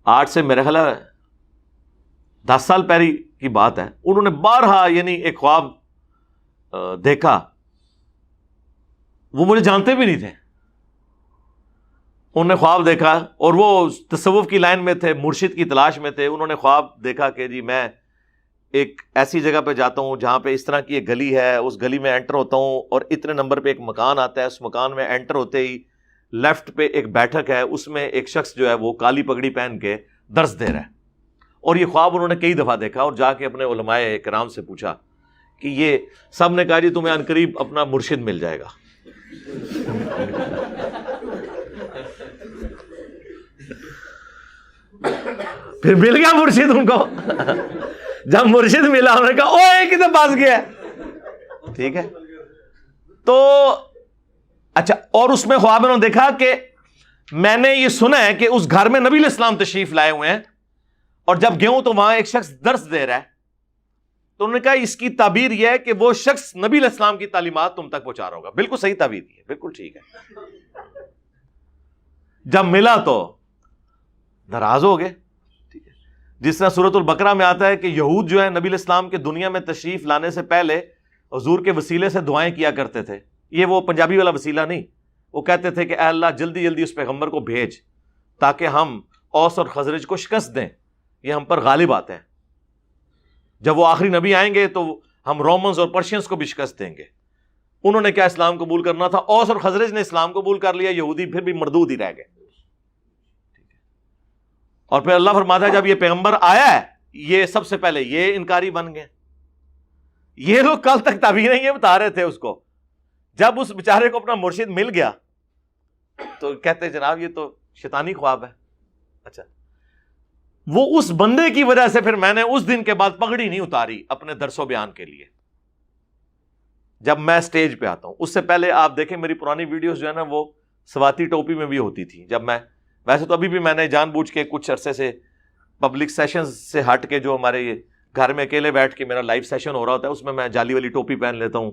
8 سے میرے خیال ہے 10 سال پہلے کی بات ہے، انہوں نے بارہا یعنی ایک خواب دیکھا. وہ مجھے جانتے بھی نہیں تھے، انہوں نے خواب دیکھا اور وہ تصوف کی لائن میں تھے، مرشد کی تلاش میں تھے. انہوں نے خواب دیکھا کہ جی میں ایک ایسی جگہ پہ جاتا ہوں جہاں پہ اس طرح کی ایک گلی ہے، اس گلی میں انٹر ہوتا ہوں اور اتنے نمبر پہ ایک مکان آتا ہے، اس مکان میں انٹر ہوتے ہی لیفٹ پہ ایک بیٹھک ہے، اس میں ایک شخص جو ہے وہ کالی پگڑی پہن کے درس دے رہا ہے. اور یہ خواب انہوں نے کئی دفعہ دیکھا اور جا کے اپنے علماء کرام سے پوچھا کہ یہ، سب نے کہا جی تمہیں عنقریب اپنا مرشد مل جائے گا. پھر مل گیا مرشد ان کو. جب مرشد ملا انہوں نے کہا او ایک ہی تو پاس گیا. ٹھیک ہے، تو اچھا، اور اس میں خواب انہوں نے دیکھا کہ میں نے یہ سنا ہے کہ اس گھر میں نبی علیہ السلام تشریف لائے ہوئے ہیں، اور جب گیا ہوں تو وہاں ایک شخص درس دے رہا ہے. تو انہوں نے کہا اس کی تعبیر یہ ہے کہ وہ شخص نبی علیہ السلام کی تعلیمات تم تک پہنچا رہا ہوگا. بالکل صحیح تعبیر کی ہے، بالکل ٹھیک ہے. جب ملا تو ناراض ہو گئے. ٹھیک ہے، جس طرح سورۃ البقرہ میں آتا ہے کہ یہود جو ہے نبی علیہ السلام کے دنیا میں تشریف لانے سے پہلے حضور کے وسیلے سے دعائیں کیا کرتے تھے. یہ وہ پنجابی والا وسیلہ نہیں، وہ کہتے تھے کہ اے اللہ جلدی جلدی اس پیغمبر کو بھیج تاکہ ہم اوس اور خزرج کو شکست دیں، یہ ہم پر غالب آتے ہیں. جب وہ آخری نبی آئیں گے تو ہم رومنز اور پرشینز کو بھی شکست دیں گے. انہوں نے کیا اسلام قبول کرنا تھا، اوس اور خزرج نے اسلام قبول کر لیا، یہودی پھر بھی مردود ہی رہ گئے. اور پھر اللہ فرماتا ہے جب یہ پیغمبر آیا ہے یہ سب سے پہلے یہ انکاری بن گئے. یہ لوگ کل تک تعبیریں یہ بتا رہے تھے اس کو، جب اس بیچارے کو اپنا مرشد مل گیا تو کہتے جناب یہ تو شیطانی خواب ہے. اچھا، وہ اس بندے کی وجہ سے پھر میں نے اس دن کے بعد پگڑی نہیں اتاری اپنے درس و بیان کے لیے جب میں سٹیج پہ آتا ہوں. اس سے پہلے آپ دیکھیں میری پرانی ویڈیوز جو ہے نا وہ سواتی ٹوپی میں بھی ہوتی تھی. جب میں ویسے تو ابھی بھی میں نے جان بوجھ کے کچھ عرصے سے پبلک سیشنز سے ہٹ کے جو ہمارے یہ گھر میں اکیلے بیٹھ کے میرا لائیو سیشن ہو رہا ہوتا ہے اس میں جالی والی ٹوپی پہن لیتا ہوں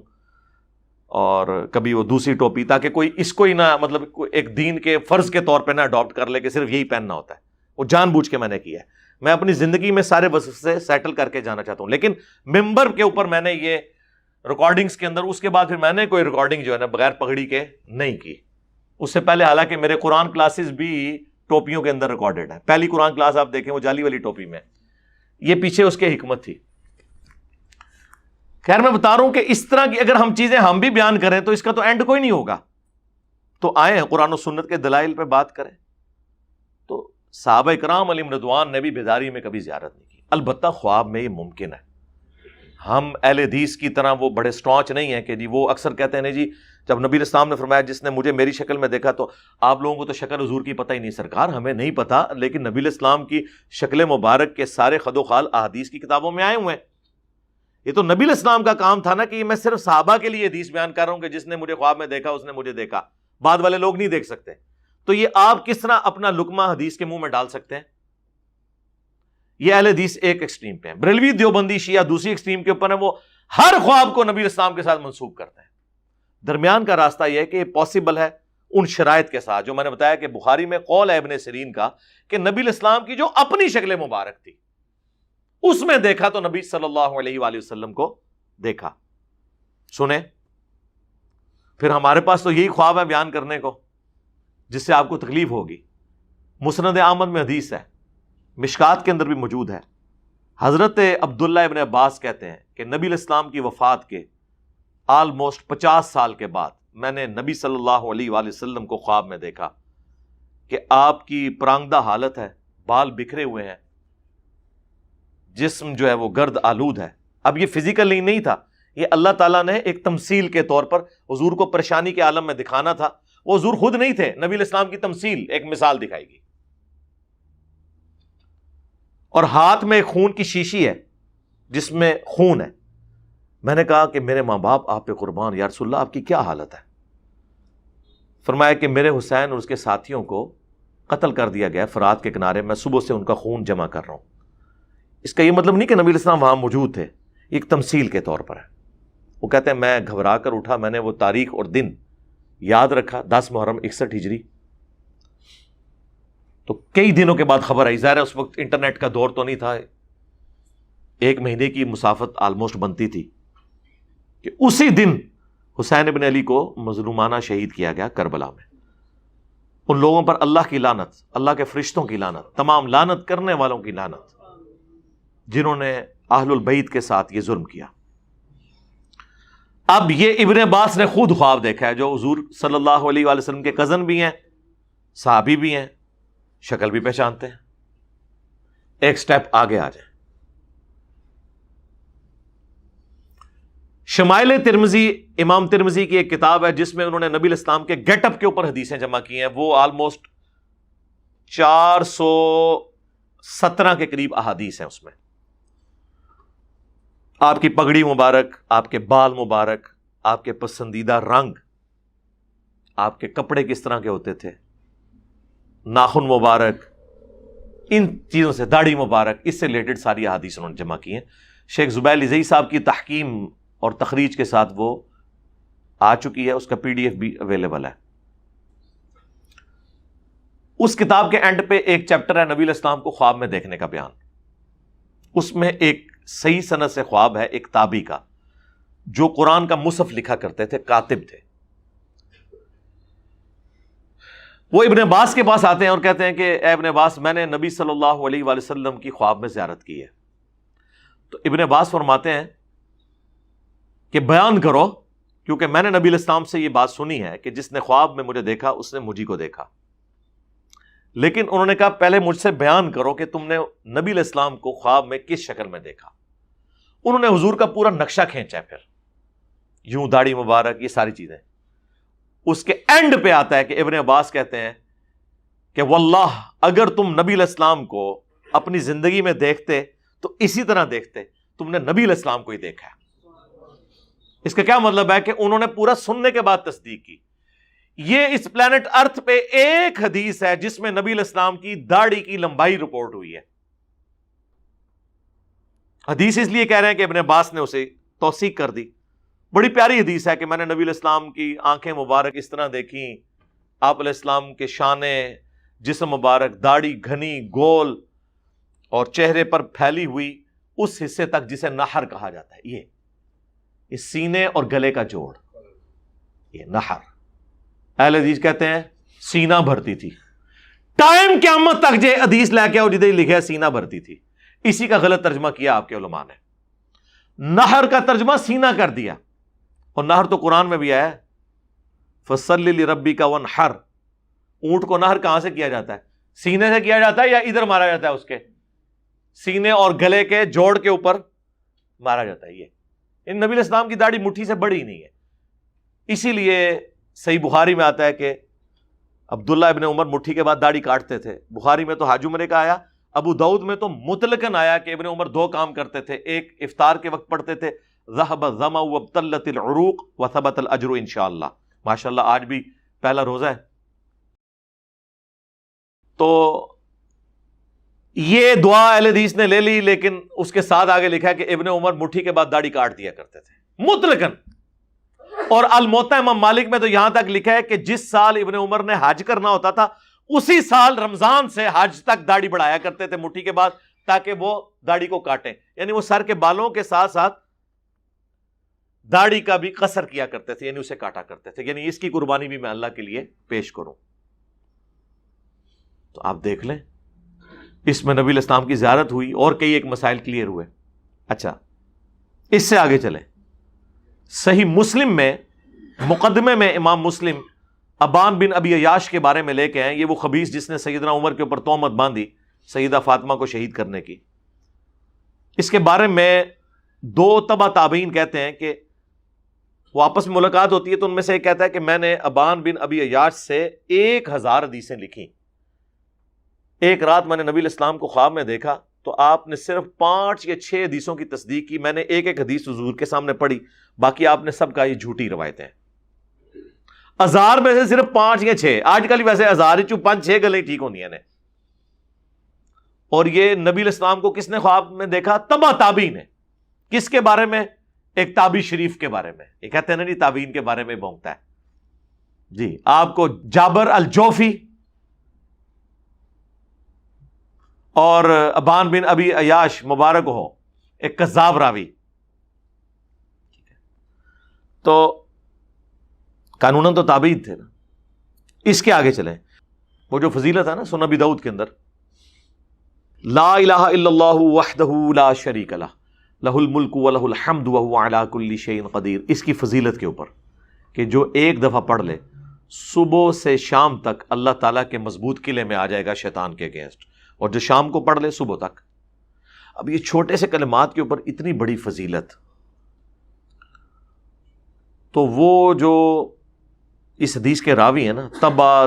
اور کبھی وہ دوسری ٹوپی، تاکہ کوئی اس کو ہی نہ مطلب ایک دین کے فرض کے طور پہ نہ اڈاپٹ کر لے کہ صرف یہی پہننا ہوتا ہے. وہ جان بوجھ کے میں نے کیا ہے. میں اپنی زندگی میں سارے وظیفے سیٹل کر کے جانا چاہتا ہوں، لیکن ممبر کے اوپر میں نے یہ ریکارڈنگز کے اندر اس کے بعد پھر میں نے کوئی ریکارڈنگ جو ہے نا بغیر پگڑی کے نہیں کی. اس سے پہلے حالانکہ میرے قرآن کلاسز بھی ٹوپیوں کے اندر ریکارڈڈ ہیں. پہلی قرآن کلاس آپ دیکھیں وہ جالی والی ٹوپی میں، یہ پیچھے اس کے حکمت تھی. خیر میں بتا رہا ہوں کہ اس طرح کی اگر ہم چیزیں ہم بھی بیان کریں تو اس کا تو اینڈ کوئی نہیں ہوگا. تو آئے ہیں قرآن و سنت کے دلائل پہ بات کریں. تو صحابہ کرام علیہم رضوان نے بھی بیداری میں کبھی زیارت نہیں کی. البتہ خواب میں یہ ممکن ہے. ہم اہل حدیث کی طرح وہ بڑے سٹانچ نہیں ہیں کہ جی وہ اکثر کہتے ہیں جی جب نبی علیہ السلام نے فرمایا جس نے مجھے میری شکل میں دیکھا تو آپ لوگوں کو تو شکل حضور کی پتہ ہی نہیں. سرکار ہمیں نہیں پتہ، لیکن نبی علیہ السلام کی شکل مبارک کے سارے خد و خال احادیث کی کتابوں میں آئے ہوئے ہیں. یہ تو نبی علیہ السلام کا کام تھا نا کہ میں صرف صحابہ کے لیے حدیث بیان کر رہا ہوں کہ جس نے مجھے خواب میں دیکھا اس نے مجھے دیکھا، بعد والے لوگ نہیں دیکھ سکتے. تو یہ آپ کس طرح اپنا لقمہ حدیث کے منہ میں ڈال سکتے ہیں؟ یہ اہل حدیث ایک ایکسٹریم پہ ہیں، بریلوی دیوبندی شیعہ دوسری ایکسٹریم کے اوپر ہیں، وہ ہر خواب کو نبی علیہ السلام کے ساتھ منسوب کرتے ہیں. درمیان کا راستہ یہ ہے کہ یہ پاسبل ہے ان شرائط کے ساتھ جو میں نے بتایا کہ بخاری میں قول ہے ابن سیرین کا کہ نبی علیہ السلام کی جو اپنی شکل مبارک تھی اس میں دیکھا تو نبی صلی اللہ علیہ وآلہ وسلم کو دیکھا. سنیں پھر ہمارے پاس تو یہی خواب ہے بیان کرنے کو جس سے آپ کو تکلیف ہوگی. مسند احمد میں حدیث ہے, مشکات کے اندر بھی موجود ہے. حضرت عبداللہ ابن عباس کہتے ہیں کہ نبی علیہ السلام کی وفات کے آلموسٹ 50 سال کے بعد میں نے نبی صلی اللہ علیہ وآلہ وسلم کو خواب میں دیکھا کہ آپ کی پرانگدہ حالت ہے, بال بکھرے ہوئے ہیں, جسم جو ہے وہ گرد آلود ہے. اب یہ فزیکلی نہیں تھا, یہ اللہ تعالیٰ نے ایک تمثیل کے طور پر حضور کو پریشانی کے عالم میں دکھانا تھا. وہ حضور خود نہیں تھے, نبی علیہ السلام کی تمثیل, ایک مثال دکھائی گئی. اور ہاتھ میں ایک خون کی شیشی ہے جس میں خون ہے. میں نے کہا کہ میرے ماں باپ آپ پہ قربان, یا رسول اللہ آپ کی کیا حالت ہے؟ فرمایا کہ میرے حسین اور اس کے ساتھیوں کو قتل کر دیا گیا فرات کے کنارے, میں صبح سے ان کا خون جمع کر رہا ہوں. اس کا یہ مطلب نہیں کہ نبی علیہ السلام وہاں موجود تھے, ایک تمثیل کے طور پر ہے. وہ کہتے ہیں میں گھبرا کر اٹھا, میں نے وہ تاریخ اور دن یاد رکھا, 10 محرم 61 ہجری. تو کئی دنوں کے بعد خبر آئی, ظاہر ہے اس وقت انٹرنیٹ کا دور تو نہیں تھا, 1 مہینے کی مسافت آلموسٹ بنتی تھی, کہ اسی دن حسین ابن علی کو مظلومانہ شہید کیا گیا کربلا میں. ان لوگوں پر اللہ کی لعنت, اللہ کے فرشتوں کی لعنت, تمام لعنت کرنے والوں کی لعنت, جنہوں نے اہل البیت کے ساتھ یہ ظلم کیا. اب یہ ابن عباس نے خود خواب دیکھا ہے, جو حضور صلی اللہ علیہ وآلہ وسلم کے کزن بھی ہیں, صحابی بھی ہیں, شکل بھی پہچانتے ہیں. ایک سٹیپ آگے آ جائیں. شمائل ترمذی, امام ترمذی کی ایک کتاب ہے جس میں انہوں نے نبی علیہ السلام کے گیٹ اپ کے اوپر حدیثیں جمع کی ہیں. وہ آلموسٹ 417 کے قریب احادیث ہیں. اس میں آپ کی پگڑی مبارک, آپ کے بال مبارک, آپ کے پسندیدہ رنگ, آپ کے کپڑے کس طرح کے ہوتے تھے, ناخن مبارک, ان چیزوں سے, داڑھی مبارک, اس سے ریلیٹڈ ساری احادیث انہوں نے جمع کی ہیں. شیخ زبیر لزئی صاحب کی تحکیم اور تخریج کے ساتھ وہ آ چکی ہے, اس کا PDF بھی اویلیبل ہے. اس کتاب کے اینڈ پہ ایک چیپٹر ہے نبی علیہ السلام کو خواب میں دیکھنے کا بیان. اس میں ایک صحیح سند سے خواب ہے ایک تابعی کا, جو قرآن کا مصحف لکھا کرتے تھے, کاتب تھے. وہ ابن عباس کے پاس آتے ہیں اور کہتے ہیں کہ اے ابن عباس, میں نے نبی صلی اللہ علیہ وآلہ وسلم کی خواب میں زیارت کی ہے. تو ابن عباس فرماتے ہیں کہ بیان کرو, کیونکہ میں نے نبی علیہ السلام سے یہ بات سنی ہے کہ جس نے خواب میں مجھے دیکھا اس نے مجھے کو دیکھا. لیکن انہوں نے کہا پہلے مجھ سے بیان کرو کہ تم نے نبی علیہ السلام کو خواب میں کس شکل میں دیکھا. انہوں نے حضور کا پورا نقشہ کھینچا ہے, پھر یوں داڑھی مبارک, یہ ساری چیزیں. اس کے اینڈ پہ آتا ہے کہ ابن عباس کہتے ہیں کہ واللہ اگر تم نبی علیہ السلام کو اپنی زندگی میں دیکھتے تو اسی طرح دیکھتے, تم نے نبی علیہ السلام کو ہی دیکھا ہے. اس کا کیا مطلب ہے کہ انہوں نے پورا سننے کے بعد تصدیق کی. یہ اس پلانٹ ارتھ پہ ایک حدیث ہے جس میں نبی علیہ السلام کی داڑھی کی لمبائی رپورٹ ہوئی ہے. حدیث اس لیے کہہ رہے ہیں کہ ابن عباس نے اسے توثیق کر دی. بڑی پیاری حدیث ہے کہ میں نے نبی علیہ السلام کی آنکھیں مبارک اس طرح دیکھی, آپ علیہ السلام کے شانے, جسم مبارک, داڑھی گھنی گول اور چہرے پر پھیلی ہوئی اس حصے تک جسے نحر کہا جاتا ہے. یہ سینے اور گلے کا جوڑ, یہ نحر. اہل حدیث کہتے ہیں سینہ بھرتی تھی. ٹائم قیامت تک جو حدیث لے کے آؤ جدھر لکھا ہے سینہ بھرتی تھی, اسی کا غلط ترجمہ کیا آپ کے علماء نے. نہر کا ترجمہ سینہ کر دیا, اور نہر تو قرآن میں بھی آیا ہے, فصلی لربک وانحر. اونٹ کو نہر کہاں سے کیا جاتا ہے؟ سینے سے کیا جاتا ہے یا ادھر مارا جاتا ہے؟ اس کے سینے اور گلے کے جوڑ کے اوپر مارا جاتا ہے. یہ نبی علیہ السلام کی داڑھی مٹھی سے بڑی نہیں ہے. اسی لیے صحیح بخاری میں آتا ہے کہ عبداللہ ابن عمر مٹھی کے بعد داڑھی کاٹتے تھے. بخاری میں تو حج عمرے کا آیا, ابو داؤد میں تو مطلقاً آیا کہ ابن عمر 2 کام کرتے تھے. ایک افطار کے وقت پڑھتے تھے ذهب الظمأ وابتلت العروق وثبت الاجر انشاءاللہ. ماشاءاللہ آج بھی پہلا روزہ ہے. تو یہ دعا اہل حدیث نے لے لی, لیکن اس کے ساتھ آگے لکھا ہے کہ ابن عمر مٹھی کے بعد داڑھی کاٹ دیا کرتے تھے مطلقاً. اور الموطا امام مالک میں تو یہاں تک لکھا ہے کہ جس سال ابن عمر نے حج کرنا ہوتا تھا اسی سال رمضان سے حج تک داڑھی بڑھایا کرتے تھے مٹھی کے بعد, تاکہ وہ داڑھی کو کاٹیں. یعنی وہ سر کے بالوں کے ساتھ ساتھ داڑھی کا بھی قصر کیا کرتے تھے, یعنی اسے کاٹا کرتے تھے. یعنی اس کی قربانی بھی میں اللہ کے لیے پیش کروں. تو آپ دیکھ لیں اس میں نبی علیہ السلام کی زیارت ہوئی اور کئی ایک مسائل کلیئر ہوئے. اچھا اس سے آگے چلیں. صحیح مسلم میں مقدمے میں امام مسلم ابان بن ابی عیاش کے بارے میں لے کے ہیں. یہ وہ خبیث جس نے سیدنا عمر کے اوپر تہمت باندھی سیدہ فاطمہ کو شہید کرنے کی. اس کے بارے میں دو تبع تابعین کہتے ہیں کہ وہ آپس میں ملاقات ہوتی ہے تو ان میں سے ایک کہتا ہے کہ میں نے ابان بن ابی عیاش سے 1000 حدیثیں لکھی. ایک رات میں نے نبی علیہ السلام کو خواب میں دیکھا تو آپ نے صرف 5 یا 6 حدیثوں کی تصدیق کی. میں نے ایک ایک حدیث حضور کے سامنے پڑھی, باقی آپ نے سب کا یہ جھوٹی روایتیں ہیں. 1000 میں سے صرف 5 یا 6. آج کل ویسے 1000 چوں 5-6 گلیں ٹھیک ہوندی ہیں. اور یہ نبی علیہ السلام کو کس نے خواب میں دیکھا؟ تبع تابعین نے. کس کے بارے میں؟ ایک تابعی شریف کے بارے میں. یہ کہتے ہیں نا جی تابعین کے بارے میں بھونکتا ہے. جی آپ کو جابر الجوفی اور ابان بن ابی عیاش مبارک ہو, ایک کذاب راوی. تو قانوناً تو تابعین تھے نا. اس کے آگے چلیں. وہ جو فضیلت ہے نا سنن ابی داؤد کے اندر, لا الہ الا اللہ وحدہ لا شریک لہ لہ الملک ولہ الحمد وہو علی کل شیء قدیر. اس کی فضیلت کے اوپر کہ جو ایک دفعہ پڑھ لے صبح سے شام تک اللہ تعالیٰ کے مضبوط قلعے میں آ جائے گا شیطان کے اگینسٹ, اور جو شام کو پڑھ لے صبح تک. اب یہ چھوٹے سے کلمات کے اوپر اتنی بڑی فضیلت, تو وہ جو اس حدیث کے راوی ہیں نا تبع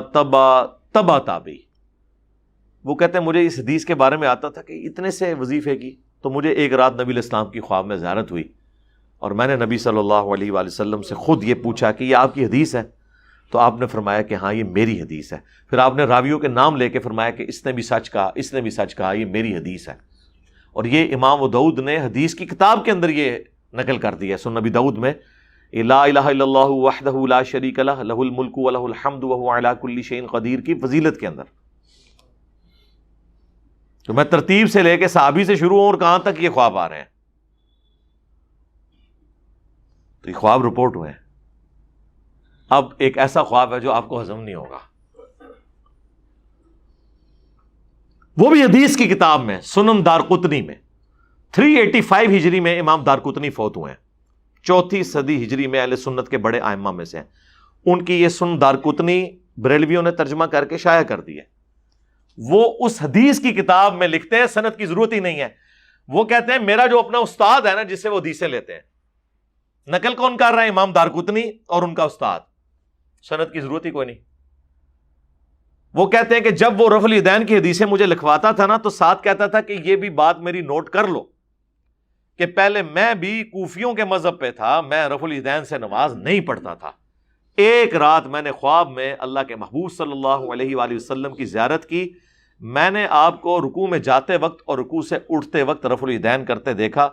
تابعی, وہ کہتے ہیں مجھے اس حدیث کے بارے میں آتا تھا کہ اتنے سے وظیفے کی, تو مجھے ایک رات نبی علیہ السلام کی خواب میں زیارت ہوئی اور میں نے نبی صلی اللہ علیہ وآلہ وسلم سے خود یہ پوچھا کہ یہ آپ کی حدیث ہے؟ تو آپ نے فرمایا کہ ہاں یہ میری حدیث ہے. پھر آپ نے راویوں کے نام لے کے فرمایا کہ اس نے بھی سچ کہا, اس نے بھی سچ کہا, یہ میری حدیث ہے. اور یہ امام ابو داؤد نے حدیث کی کتاب کے اندر یہ نقل کر دیا ہے سنن ابی داؤد میں, لا الہ الا اللہ وحدہ لا شریک لہ لہ الملک ولہ الحمد وہو علی کل شیء قدیر کی فضیلت کے اندر. تو میں ترتیب سے لے کے صحابی سے شروع ہوں اور کہاں تک یہ خواب آ رہے ہیں. تو یہ خواب رپورٹ ہوئے ہیں. اب ایک ایسا خواب ہے جو آپ کو ہضم نہیں ہوگا. وہ بھی حدیث کی کتاب میں سنن دارقطنی میں 385 ہجری میں امام دارقطنی فوت ہوئے ہیں. 4 صدی ہجری میں اہل سنت کے بڑے ائمہ میں سے ہیں. ان کی یہ سنن دارقطنی بریلویوں نے ترجمہ کر کے شائع کر دی ہے. وہ اس حدیث کی کتاب میں لکھتے ہیں, سند کی ضرورت ہی نہیں ہے. وہ کہتے ہیں میرا جو اپنا استاد ہے نا جس سے وہ حدیثیں لیتے ہیں, نقل کون کر رہا ہے؟ امام دارقطنی اور ان کا استاد. سند کی ضرورت ہی کوئی نہیں. وہ کہتے ہیں کہ جب وہ رفع الیدین کی حدیثیں مجھے لکھواتا تھا نا تو ساتھ کہتا تھا کہ یہ بھی بات میری نوٹ کر لو کہ پہلے میں بھی کوفیوں کے مذہب پہ تھا, میں رفع الیدین سے نماز نہیں پڑھتا تھا. ایک رات میں نے خواب میں اللہ کے محبوب صلی اللہ علیہ وآلہ وسلم کی زیارت کی. میں نے آپ کو رکوع میں جاتے وقت اور رکوع سے اٹھتے وقت رفع الیدین کرتے دیکھا,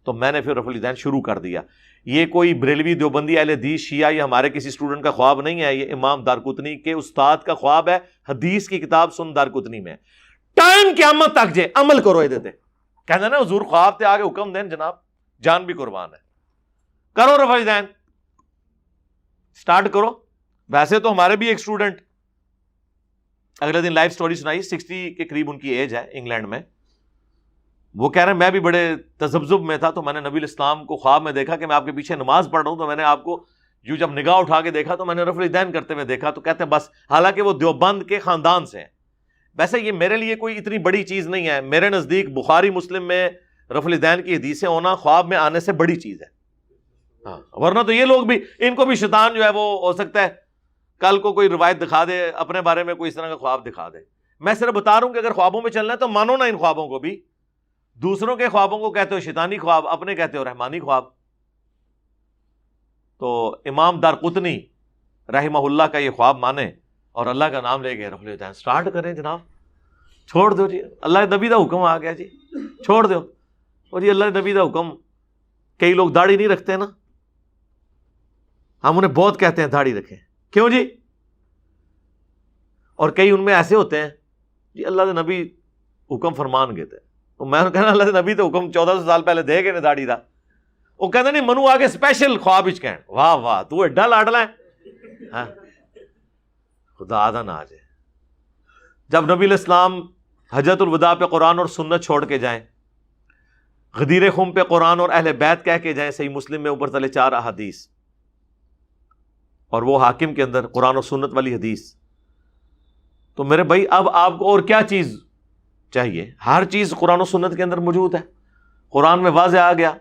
تو میں نے پھر رفع الیدین شروع کر دیا. یہ کوئی بریلوی دیوبندی اہل حدیث شیعہ یا ہمارے کسی اسٹوڈنٹ کا خواب نہیں ہے, یہ امام دارقطنی کے استاد کا خواب ہے. حدیث کی کتاب سنن دارقطنی میں. ٹائم قیامت تک جے عمل کرو. یہ دیتے کہنا نا حضور خواب تے آگے حکم دین جناب, جان بھی قربان ہے, کرو رفع الیدین, سٹارٹ کرو. ویسے تو ہمارے بھی ایک اسٹوڈنٹ اگلے دن لائف سٹوری سنائی, 60 کے قریب ان کی ایج ہے, انگلینڈ میں. وہ کہہ رہے ہیں میں بھی بڑے تذبذب میں تھا, تو میں نے نبی علیہ السلام کو خواب میں دیکھا کہ میں آپ کے پیچھے نماز پڑھ رہا ہوں, تو میں نے آپ کو جو جب نگاہ اٹھا کے دیکھا تو میں نے رفع الیدین کرتے ہوئے دیکھا. تو کہتے ہیں بس, حالانکہ وہ دیوبند کے خاندان سے ہیں. ویسے یہ میرے لیے کوئی اتنی بڑی چیز نہیں ہے. میرے نزدیک بخاری مسلم میں رفع الیدین کی حدیثیں ہونا خواب میں آنے سے بڑی چیز ہے. ہاں, ورنہ تو یہ لوگ بھی, ان کو بھی شیطان جو ہے وہ ہو سکتا ہے کل کو کوئی روایت دکھا دے, اپنے بارے میں کوئی اس طرح کا خواب دکھا دے. میں صرف بتا رہا ہوں کہ اگر خوابوں میں چلنا ہے تو مانو نا ان خوابوں کو بھی. دوسروں کے خوابوں کو کہتے ہو شیطانی خواب, اپنے کہتے ہو رحمانی خواب. تو امام دارقطنی رحمہ اللہ کا یہ خواب مانے اور اللہ کا نام لے کے رفع الیدین سٹارٹ کریں جناب. چھوڑ دو جی, اللہ نبی دا حکم آ گیا جی, چھوڑ دو. اور جی اللہ نبی دا حکم, کئی لوگ داڑھی نہیں رکھتے نا, ہم انہیں بہت کہتے ہیں داڑھی رکھیں, کیوں جی؟ اور کئی ان میں ایسے ہوتے ہیں جی اللہ دے نبی حکم فرمان گئے تھے, تو میں نے کہنا اللہ دے نبی تو حکم 1400 سال پہلے دے گئے نے داڑھی دا. وہ کہتے نہیں منو آگے اسپیشل خواب وچ کہن, واہ واہ تو ایڈا لاڈلا ہے, ہاں خدا آدھا نہ آ جائے. جب نبی علیہ السلام حجۃ الوداع پہ قرآن اور سنت چھوڑ کے جائیں، غدیر خم پہ قرآن اور اہل بیت کہہ کے جائیں، صحیح مسلم میں اوپر تلے 4 احادیث، اور وہ حاکم کے اندر قرآن اور سنت والی حدیث، تو میرے بھائی اب آپ کو اور کیا چیز چاہیے؟ ہر چیز قرآن و سنت کے اندر موجود ہے۔ قرآن میں واضح آ گیا،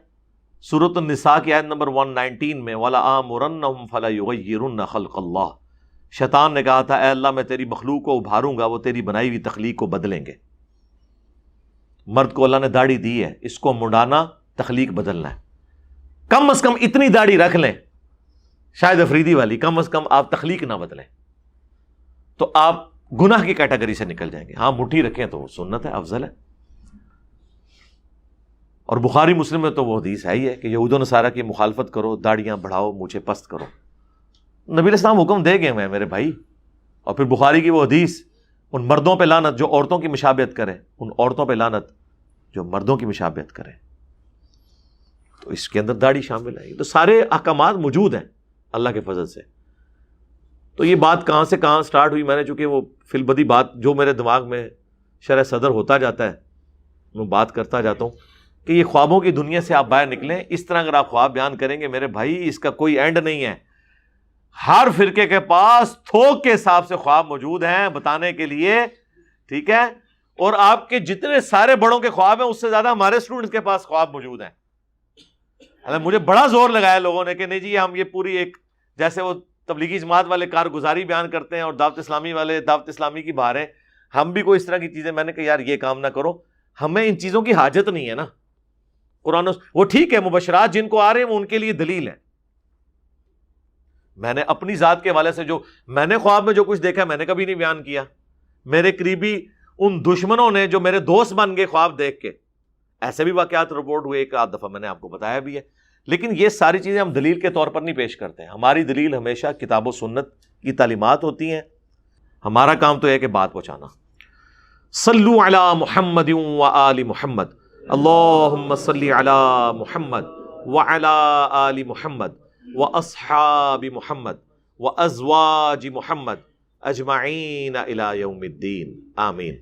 سورۃ النساء کی آیت نمبر 119 میں وَلَآمُرَنَّهُمْ فَلَيُغَيِّرُنَّ خَلْقَ اللَّهِ، شیطان نے کہا تھا اے اللہ میں تیری مخلوق کو ابھاروں گا، وہ تیری بنائی ہوئی تخلیق کو بدلیں گے۔ مرد کو اللہ نے داڑھی دی ہے، اس کو منڈانا تخلیق بدلنا ہے۔ کم از کم اتنی داڑھی رکھ لیں، شاید افریدی والی، کم از کم آپ تخلیق نہ بدلیں تو آپ گناہ کی کیٹیگری سے نکل جائیں گے۔ ہاں مٹھی رکھیں تو سنت ہے، افضل ہے۔ اور بخاری مسلم میں تو وہ حدیث ہے ہی ہے کہ یہود و نصارہ کی مخالفت کرو، داڑیاں بڑھاؤ، مونچھیں پست کرو۔ نبی علیہ السلام حکم دے گئے ہیں میرے بھائی۔ اور پھر بخاری کی وہ حدیث، ان مردوں پہ لعنت جو عورتوں کی مشابہت کریں، ان عورتوں پہ لعنت جو مردوں کی مشابہت کریں، تو اس کے اندر داڑھی شامل ہے۔ تو سارے احکامات موجود ہیں اللہ کے فضل سے۔ تو یہ بات کہاں سے کہاں سٹارٹ ہوئی، میں نے چونکہ وہ فی البدی بات جو میرے دماغ میں شرح صدر ہوتا جاتا ہے میں بات کرتا جاتا ہوں کہ یہ خوابوں کی دنیا سے آپ باہر نکلیں۔ اس طرح اگر آپ خواب بیان کریں گے میرے بھائی، اس کا کوئی اینڈ نہیں ہے۔ ہر فرقے کے پاس تھوک کے حساب سے خواب موجود ہیں بتانے کے لیے، ٹھیک ہے؟ اور آپ کے جتنے سارے بڑوں کے خواب ہیں اس سے زیادہ ہمارے اسٹوڈنٹس کے پاس خواب موجود ہیں۔ مجھے بڑا زور لگایا لوگوں نے کہ نہیں جی ہم یہ پوری ایک، جیسے وہ تبلیغی جماعت والے کارگزاری بیان کرتے ہیں اور دعوت اسلامی والے دعوت اسلامی کی بہاریں، ہم بھی کوئی اس طرح کی چیزیں، میں نے کہا یار یہ کام نہ کرو، ہمیں ان چیزوں کی حاجت نہیں ہے نا۔ قرآن وہ ٹھیک ہے، مبشرات جن کو آ رہے ہیں وہ ان کے لیے دلیل ہے۔ میں نے اپنی ذات کے حوالے سے جو میں نے خواب میں جو کچھ دیکھا میں نے کبھی نہیں بیان کیا۔ میرے قریبی ان دشمنوں نے جو میرے دوست بن گئے خواب دیکھ کے، ایسے بھی واقعات رپورٹ ہوئے، ایک آدھ دفعہ میں نے آپ کو بتایا بھی ہے۔ لیکن یہ ساری چیزیں ہم دلیل کے طور پر نہیں پیش کرتے ہیں، ہماری دلیل ہمیشہ کتاب و سنت کی تعلیمات ہوتی ہیں۔ ہمارا کام تو ہے کہ بات پہنچانا۔ صلو علی محمد و آل محمد، اللہم صلی علی محمد وعلی آل محمد واصحاب محمد وازواج محمد اجمعین الی یوم الدین، آمین۔